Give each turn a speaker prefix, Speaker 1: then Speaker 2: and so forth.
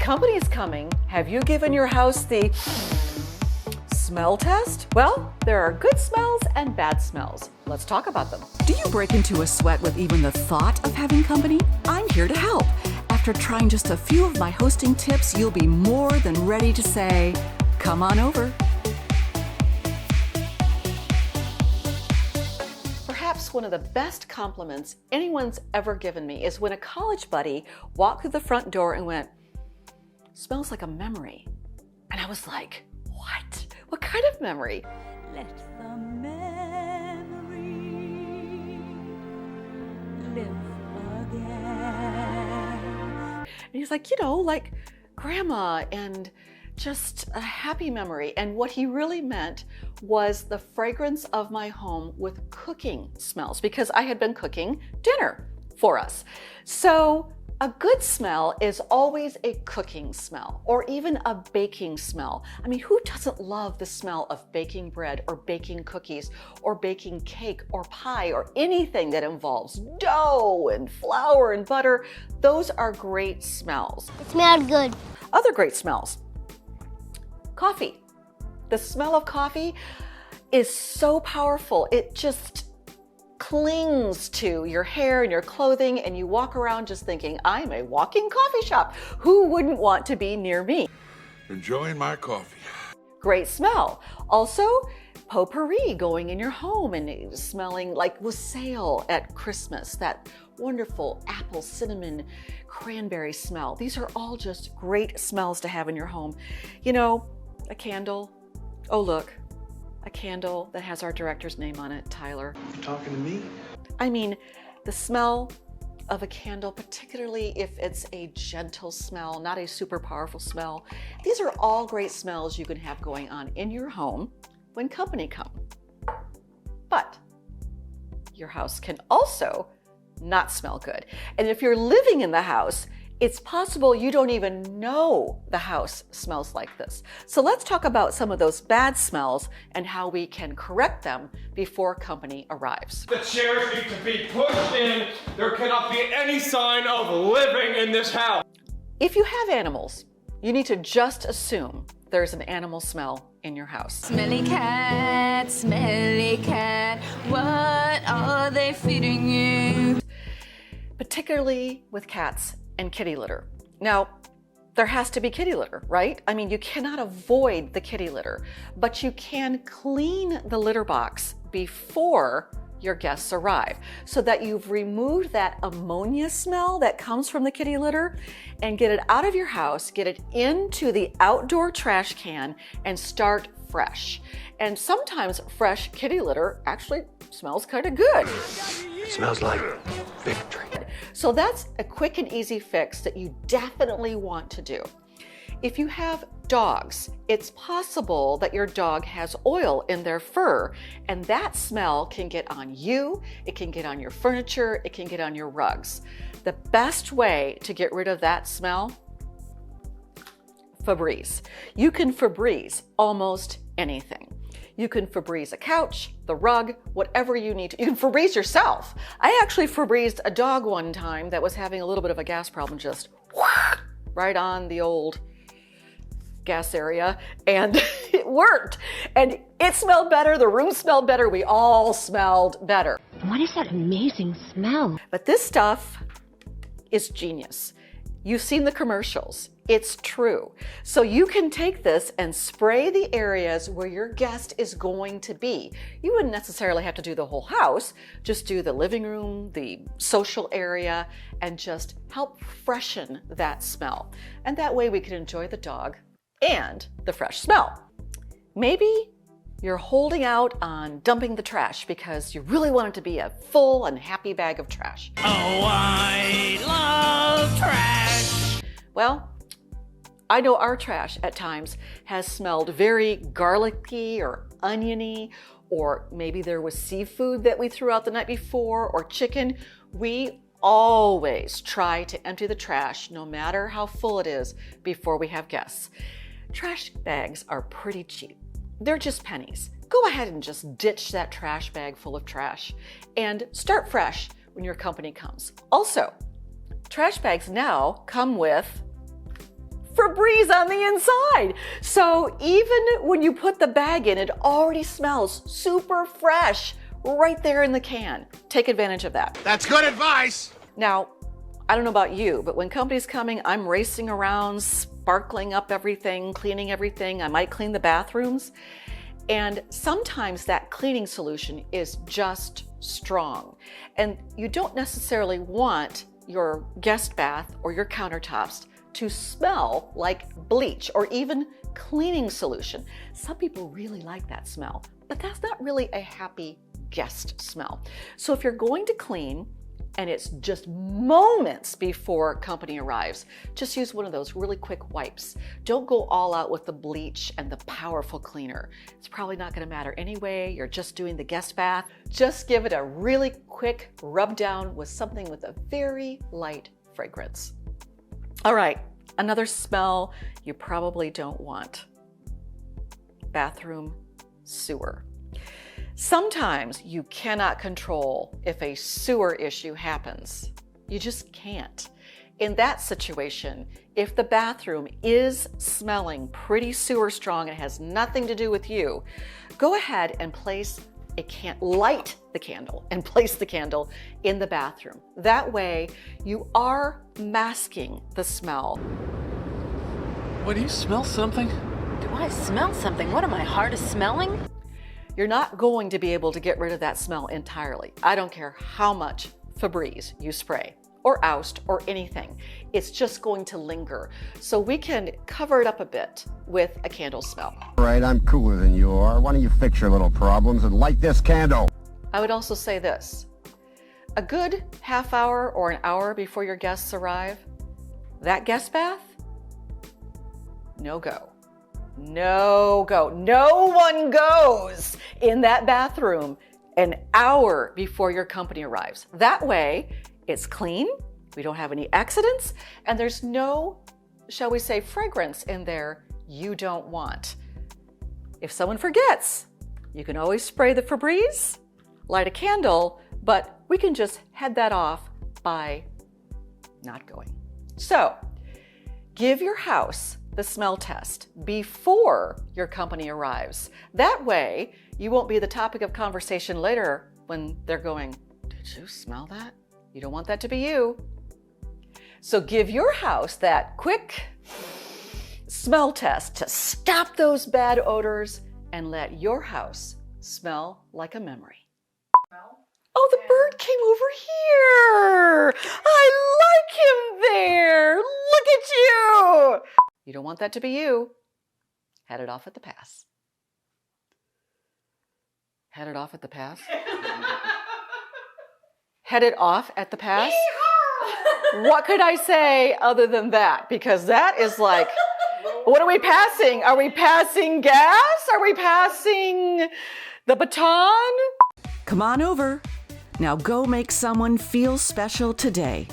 Speaker 1: company's coming, have you given your house the smell test? Well, there are good smells and bad smells. Let's talk about them.
Speaker 2: Do you break into a sweat with even the thought of having company? I'm here to help. After trying just a few of my hosting tips, you'll be more than ready to say, come on over.
Speaker 1: Perhaps one of the best compliments anyone's ever given me is when a college buddy walked through the front door and went, smells like a memory. And I was like, what? What kind of memory?
Speaker 3: Let the memory live again.
Speaker 1: And he's like, like grandma and just a happy memory. And what he really meant was the fragrance of my home with cooking smells, because I had been cooking dinner for us. So a good smell is always a cooking smell or even a baking smell. I mean, who doesn't love the smell of baking bread or baking cookies or baking cake or pie or anything that involves dough and flour and butter? Those are great smells.
Speaker 4: It smelled good.
Speaker 1: Other great smells. Coffee. The smell of coffee is so powerful. It just clings to your hair and your clothing, and you walk around just thinking, I'm a walking coffee shop. Who wouldn't want to be near me?
Speaker 5: Enjoying my coffee.
Speaker 1: Great smell. Also, potpourri going in your home and smelling like wassail at Christmas, that wonderful apple, cinnamon, cranberry smell. These are all just great smells to have in your home. A candle. Oh, look. A candle that has our director's name on it, Tyler.
Speaker 6: You talking to me?
Speaker 1: I mean, the smell of a candle, particularly if it's a gentle smell, not a super powerful smell. These are all great smells you can have going on in your home when company come. But your house can also not smell good. And if you're living in the house, it's possible you don't even know the house smells like this. So let's talk about some of those bad smells and how we can correct them before company arrives.
Speaker 7: The chairs need to be pushed in. There cannot be any sign of living in this house.
Speaker 1: If you have animals, you need to just assume there's an animal smell in your house.
Speaker 3: Smelly cat, what are they feeding you?
Speaker 1: Particularly with cats and kitty litter. Now, there has to be kitty litter, right? I mean, you cannot avoid the kitty litter, but you can clean the litter box before your guests arrive so that you've removed that ammonia smell that comes from the kitty litter and get it out of your house, get it into the outdoor trash can and start fresh. And sometimes fresh kitty litter actually smells kind of good.
Speaker 6: It smells like victory.
Speaker 1: So that's a quick and easy fix that you definitely want to do. If you have dogs, it's possible that your dog has oil in their fur, and that smell can get on you, it can get on your furniture, it can get on your rugs. The best way to get rid of that smell? Febreze. You can Febreze almost anything. You can Febreze a couch, the rug, whatever you need to. You can Febreze yourself. I actually Febrezed a dog one time that was having a little bit of a gas problem, just right on the old gas area, and it worked. And it smelled better, the room smelled better, we all smelled better.
Speaker 4: What is that amazing smell?
Speaker 1: But this stuff is genius. You've seen the commercials. It's true. So you can take this and spray the areas where your guest is going to be. You wouldn't necessarily have to do the whole house. Just do the living room, the social area, and just help freshen that smell. And that way we can enjoy the dog and the fresh smell. Maybe you're holding out on dumping the trash because you really want it to be a full and happy bag of trash.
Speaker 7: Oh, I love trash.
Speaker 1: Well, I know our trash at times has smelled very garlicky or oniony, or maybe there was seafood that we threw out the night before, or chicken. We always try to empty the trash, no matter how full it is, before we have guests. Trash bags are pretty cheap. They're just pennies. Go ahead and just ditch that trash bag full of trash and start fresh when your company comes. Also, trash bags now come with Febreze on the inside. So even when you put the bag in, it already smells super fresh right there in the can. Take advantage of that.
Speaker 6: That's good advice.
Speaker 1: Now, I don't know about you, but when company's coming, I'm racing around, sparkling up everything, cleaning everything. I might clean the bathrooms. And sometimes that cleaning solution is just strong. And you don't necessarily want your guest bath or your countertops to smell like bleach or even cleaning solution. Some people really like that smell, but that's not really a happy guest smell. So if you're going to clean and it's just moments before company arrives, just use one of those really quick wipes. Don't go all out with the bleach and the powerful cleaner. It's probably not going to matter anyway. You're just doing the guest bath. Just give it a really quick rub down with something with a very light fragrance. All right, another smell you probably don't want. Bathroom sewer. Sometimes you cannot control if a sewer issue happens. You just can't. In that situation, if the bathroom is smelling pretty sewer strong and it has nothing to do with you, go ahead and light the candle and place the candle in the bathroom. That way you are masking the smell.
Speaker 8: What, do you smell something?
Speaker 9: Do I smell something? What am I, hard of smelling?
Speaker 1: You're not going to be able to get rid of that smell entirely. I don't care how much Febreze you spray or oust or anything. It's just going to linger. So we can cover it up a bit with a candle smell.
Speaker 10: All right, I'm cooler than you are. Why don't you fix your little problems and light this candle?
Speaker 1: I would also say this. A good half hour or an hour before your guests arrive, that guest bath, no go. No go. No one goes in that bathroom an hour before your company arrives. That way, it's clean, we don't have any accidents, and there's no, shall we say, fragrance in there you don't want. If someone forgets, you can always spray the Febreze, light a candle, but we can just head that off by not going. So, give your house the smell test before your company arrives. That way, you won't be the topic of conversation later when they're going, "Did you smell that?" You don't want that to be you. So give your house that quick smell test to stop those bad odors and let your house smell like a memory. Oh, the bird came over here. I like him there. Look at you. You don't want that to be you. Head it off at the pass. Head it off at the pass? Head it off at the pass? What could I say other than that? Because that is like, what are we passing? Are we passing gas? Are we passing the baton?
Speaker 2: Come on over. Now go make someone feel special today.